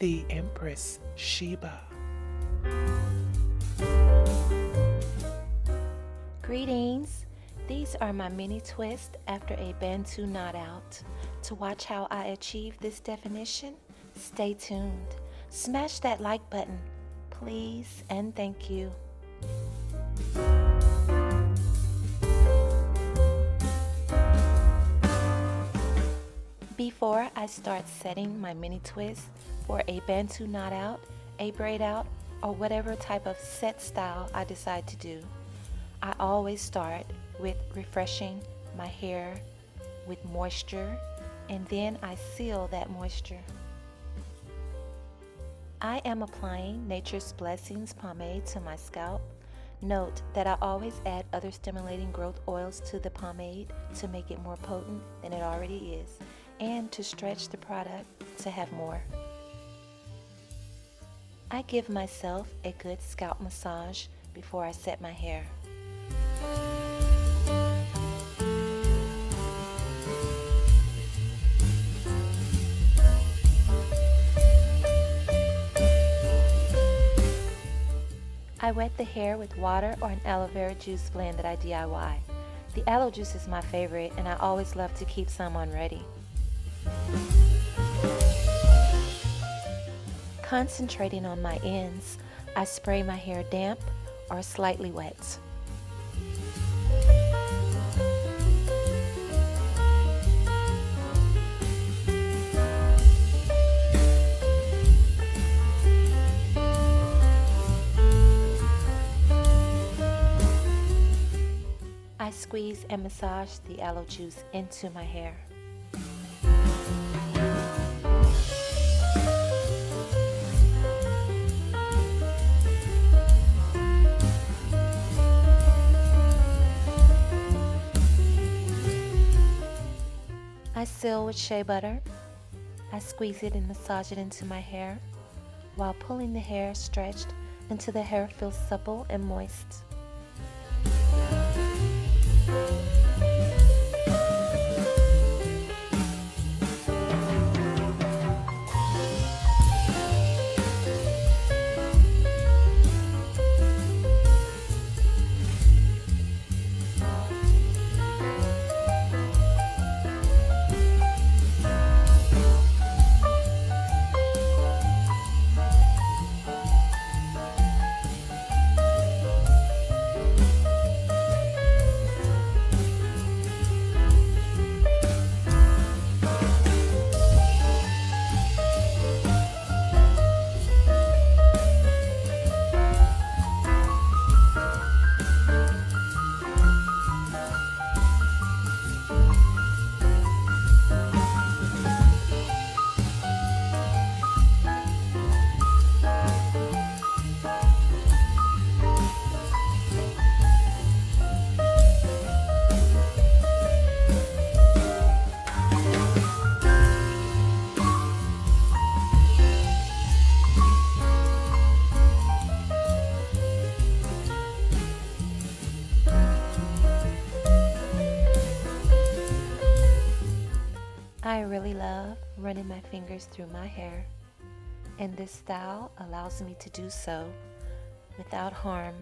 the Empress Sheba. Greetings! These are my mini twists after a Bantu knot out. To watch how I achieve this definition, stay tuned. Smash that like button, please, and thank you. Before I start setting my mini twist for a Bantu knot out, a braid out, or whatever type of set style I decide to do, I always start with refreshing my hair with moisture, and then I seal that moisture. I am applying Nature's Blessings pomade to my scalp. Note that I always add other stimulating growth oils to the pomade to make it more potent than it already is, and to stretch the product to have more. I give myself a good scalp massage before I set my hair. I wet the hair with water or an aloe vera juice blend that I DIY. The aloe juice is my favorite, and I always love to keep some on ready. Concentrating on my ends, I spray my hair damp or slightly wet. I squeeze and massage the aloe juice into my hair. I seal with shea butter. I squeeze it and massage it into my hair while pulling the hair stretched until the hair feels supple and moist. I really love running my fingers through my hair, and this style allows me to do so without harm